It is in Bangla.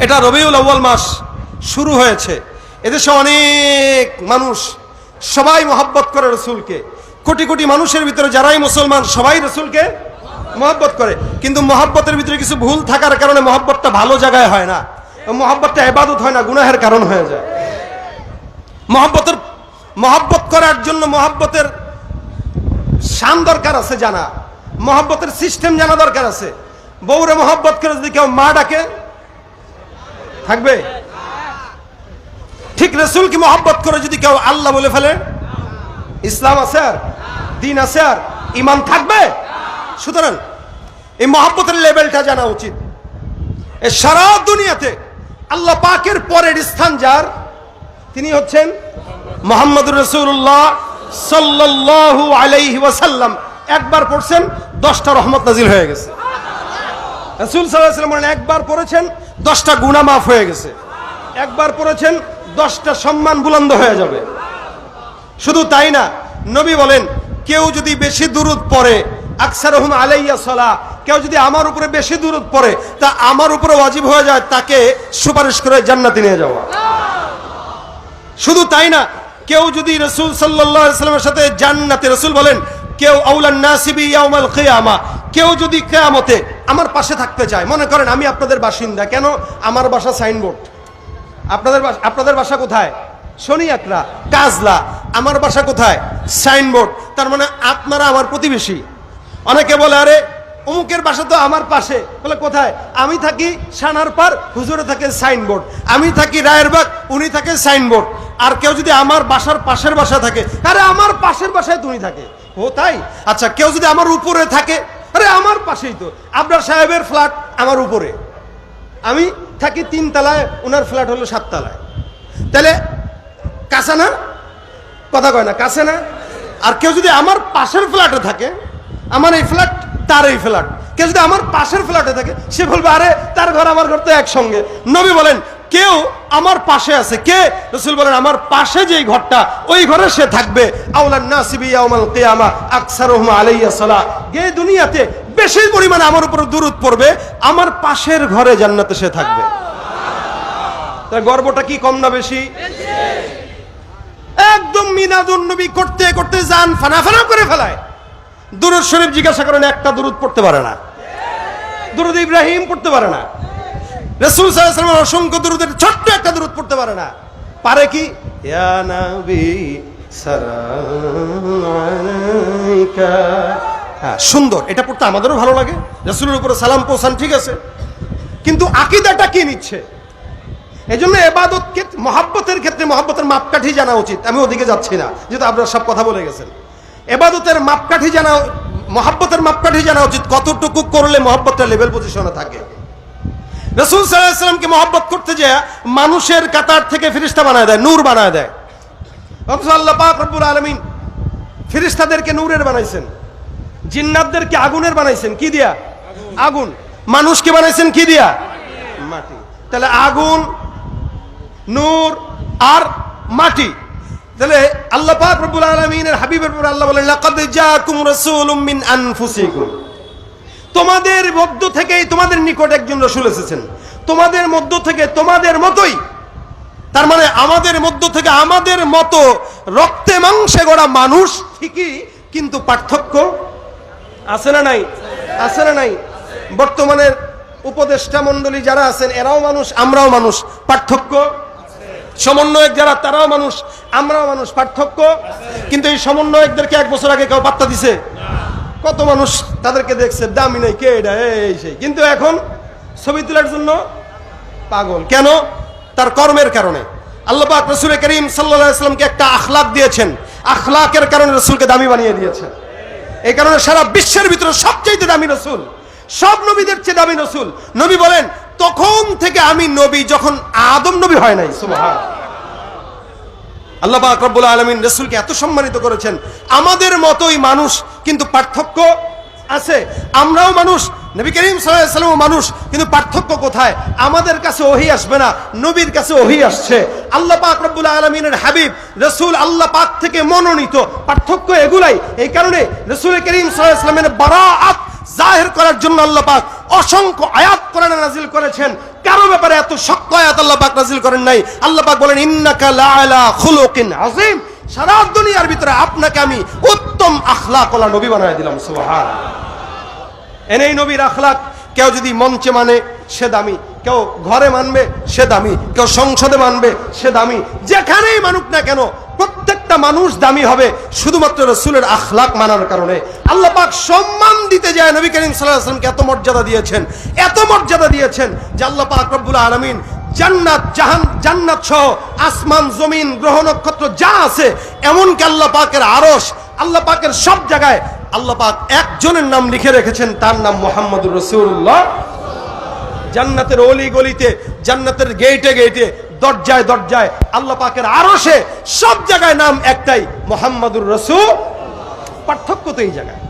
এটা রবিউল আউয়াল মাস শুরু হয়েছে। এদেশে অনেক মানুষ সবাই মহব্বত করে রসুলকে। কোটি কোটি মানুষের ভিতরে যারাই মুসলমান সবাই রসুলকে মহব্বত করে, কিন্তু মহব্বতের ভিতরে কিছু ভুল থাকার কারণে মহব্বতটা ভালো জায়গায় হয় না, মহব্বতটা ইবাদত হয় না, গুনাহের কারণ হয়ে যায়। মহব্বত করার জন্য মহব্বতের শান দরকার আছে জানা, মহব্বতের সিস্টেম জানা দরকার আছে। বউরে মহব্বত করে যদি কেউ মা ডাকে থাকবে? ঠিক রসুলকে মহব্বত করে যদি কেউ আল্লাহ বলে ফেলে, ইসলাম আছে আর দিন আছে আর ইমান থাকবে? সুতরাং এই মহব্বতের লেভেলটা জানা উচিত। সারা দুনিয়াতে আল্লাহ পাকের পরের স্থান যার, তিনি হচ্ছেন মুহাম্মদুর রাসূলুল্লাহ সাল্লাল্লাহু আলাইহি ওয়াসাল্লাম। একবার পড়ছেন 10টা রহমত নাজিল হয়ে গেছে। রাসূল সাল্লাল্লাহু আলাইহি ওয়াসাল্লাম বলেন একবার পড়েছেন 10টা গুনাহ মাফ হয়ে গেছে, একবার পড়েছেন 10টা সম্মান বুলন্দ হয়ে যাবে। শুধু তাই না, নবী বলেন কেউ যদি বেশি দুরূদ পড়ে, আকসারুহুম আলাইয়া সালাহ, কেউ যদি আমার উপরে বেশি দুরূদ পড়ে তা আমার উপরে ওয়াজিব হয়ে যায় তাকে সুপারিশ করে জান্নাতে নিয়ে যাওয়া। শুধু তাই না, কেউ যদি রাসূল সাল্লাল্লাহু আলাইহি ওয়াসাল্লামের সাথে জান্নাতে, রাসূল বলেন কেউ আউলান নাসিবি ইয়াউমাল কিয়ামা, কেউ যদি কিয়ামতে আমার পাশে থাকতে চায়, মনে করেন আমি আপনাদের বাসিন্দা, কেন আমার বাসা সাইনবোর্ড, আপনাদের বাসা কোথায়? শনিয়াকড়া, কাজলা, আমার বাসা কোথায়? সাইনবোর্ড। তার মানে আপনারা আমার প্রতিবেশী। অনেকে বলে আরে অমুকের বাসা তো আমার পাশে, বলে কোথায়? আমি থাকি সানারপাড়, হুজুরে থাকে সাইনবোর্ড। আমি থাকি রায়েরবাগ, উনি থাকে সাইনবোর্ড। আর কেউ যদি আমার বাসার পাশের বাসা থাকে, আরে আমার পাশের বাসায় তুমি থাকে। ও তাই? আচ্ছা, কেউ যদি আমার উপরে থাকে, আরে আমার পাশেই তো, আবরার সাহেবের ফ্ল্যাট আমার উপরে, আমি থাকি 3 তলায়, ওনার ফ্ল্যাট হলো 7 তলায়। তাহলে কাছে না? কথা কয় না, কাছে না? আর কেউ যদি আমার পাশের ফ্ল্যাটে থাকে, আমার এই ফ্ল্যাট তার এই ফ্ল্যাট, কেউ যদি আমার পাশের ফ্ল্যাটে থাকে, সে বলবে আরে তার ঘর আমার ঘর তো একসঙ্গে। নবী বলেন কেউ আমার পাশে আছে, কে? রাসূল বলেন আমার পাশে যেই ঘরটা, ওই ঘরে সে থাকবে। আউলান নাসিবি ইয়াউমাল কিয়ামা আকসারুহুম আলাইয়া সালাহ, যে দুনিয়াতে বেশি পরিমাণে আমার উপর দুরূদ পড়বে, আমার পাশের ঘরে জান্নাতে সে থাকবে। তার গর্বটা কি কম না বেশি? একদম মিলাদুন নবী করতে করতে জান ফানা ফানা করে ফেলায়। দুরূদ শরীফ জিজ্ঞাসা করেন, একটা দুরূদ পড়তে পারে না। দুরূদ ইব্রাহিম পড়তে পারে না। রাসূল সাল্লাল্লাহু আলাইহি ওয়াসাল্লাম অসংখ্য দুরূদের ছোট্ট একটা দুরূদ পড়তে পারে না। পারে কি? ইয়া নবী সালাম আলাইকা। হ্যাঁ, সুন্দর, এটা পড়তে আমাদেরও ভালো লাগে। রাসূলের উপরে সালাম পৌঁছান, ঠিক আছে, কিন্তু আকীদাটা কি নিচ্ছে? এজন্য ইবাদতকে মহব্বতের ক্ষেত্রে মহব্বতের মাপকাঠি জানা উচিত। আমি ওদিকে যাচ্ছি না, যেহেতু আপনারা সব কথা বলে গেছেন। ইবাদতের মাপকাঠি জানা, মহব্বতের মাপকাঠি জানা উচিত, কতটুকু করলে মহব্বতটা লেভেল পজিশনে থাকে। রাসূল সাল্লাল্লাহু আলাইহি ওয়াসাল্লামকে মহব্বত করতে যায় মানুষের কাতার থেকে ফেরেশতা বানায় দেয়, নূর বানায় দেয়। অথচ আল্লাহ পাক রব্বুল আলামিন ফেরেশতাদেরকে নূরের বানাইছেন, জিন্নাতদেরকে আগুনের বানাইছেন। কি দিয়া? আগুন। মানুষকে বানাইছেন কি দিয়া? মাটি। তাহলে আগুন, নূর আর মাটি। তাহলে আল্লাহ পাক রব্বুল আলামিনের হাবিবের উপর আল্লাহ বলেন লাকাদ জাআকুম রাসূলুম মিন আনফুসিকুম, তোমাদের মধ্য থেকেই, তোমাদের নিকট একজন রাসূল এসেছেন, তোমাদের মধ্য থেকে, তোমাদের মতোই। তার মানে আমাদের মধ্য থেকে, আমাদের মতো রক্তে মাংসে গড়া মানুষ ঠিকই, কিন্তু পার্থক্য আছে না নাই? আছে না নাই? বর্তমানের উপদেষ্টা মণ্ডলী যারা আছেন এরাও মানুষ, আমরাও মানুষ, পার্থক্য। সমন্বয়ক যারা, তারাও মানুষ, আমরাও মানুষ, পার্থক্য। কিন্তু এই সমন্বয়কদেরকে 1 বছর আগে কেউ পাত্তা দিছে? কত মানুষ তাদেরকে দেখছে, দামি নাই, কে এটা, এই সেই। কিন্তু এখন ছবি তোলার জন্য পাগল। কেন? তার কর্মের কারণে। আল্লাহ পাক রাসূল করিম সাল্লাল্লাহু আলাইহি ওয়াসাল্লামকে একটা আখলাক দিয়েছেন, আখলাকের কারণে রাসূলকে দামি বানিয়ে দিয়েছেন। এই কারণে সারা বিশ্বের ভিতরে সবচেয়ে দামি রাসূল, সব নবীদের চেয়ে দামি রাসূল। নবী বলেন তখন থেকে আমি নবী যখন আদম নবী হয় নাই। সুবহানাল্লাহ। আল্লাহ পাক রব্বুল আলামিন রাসূলকে এত সম্মানিত করেছেন। আমাদের মতোই মানুষ, কিন্তু পার্থক্য আছে। আমরাও মানুষ, নবী করিম সাল্লাল্লাহু আলাইহি ওয়াসাল্লাম মানুষ, কিন্তু পার্থক্য কোথায়? আমাদের কাছে ওহী আসবে না, নবীর কাছে ওহী আসছে। আল্লাহ পাক রব্বুল আলামিনের হাবিব রাসূল আল্লাহ পাক থেকে মনোনীত। পার্থক্য এগুলাই। এই কারণে রাসূল করিম সাল্লাল্লাহু আলাইহি ওয়াসাল্লামের বারাআত জাহির করার জন্য আল্লাহ পাক অসংখ্য আয়াত কোরআনে নাযিল করেছেন। কারো ব্যাপারে এত শক্ত আয়াত আল্লাহ পাক নাযিল করেন নাই। আল্লাহ পাক বলেন ইন্নাকা লাআলা খুলুকিন আযীম, সারা দুনিয়ার ভিতরে আপনাকে আমি উত্তম আখলাকওয়ালা নবী বানায় দিলাম। সুবহানাল্লাহ। এনেই নবীর আখলাক কেউ যদি মঞ্চে মানে সে দামি, কেউ ঘরে মানবে সে দামি, কেউ সংসদে মানবে সে দামি, যেখানেই মানুক না কেন প্রত্যেকটা মানুষ দামি হবে শুধুমাত্র রাসূলের আখলাক মানার কারণে। আল্লাহ পাক সম্মান দিতে যায় নবী করিম সাল্লাল্লাহু আলাইহি ওয়াসাল্লামকে এত মর্যাদা দিয়েছেন, এত মর্যাদা দিয়েছেন যে আল্লাহ পাক রব্বুল আলামিন জান্নাত সহ আসমান জমিন গ্রহ নক্ষত্র যা আছে, এমনকি আল্লাহ পাকের আরশ, আল্লাহ পাকের সব জায়গায় আল্লাহ পাক একজনের নাম লিখে রেখেছেন, তার নাম মুহাম্মদুর রাসূলুল্লাহ। জান্নাতের অলি গলিতে, জান্নাতের গেটে গেটে, দরজায় দরজায়, আল্লাহ পাকের আরশে, সব জায়গায় নাম একটাই, মুহাম্মদুর রাসূল। পার্থক্য তো এই জায়গায়।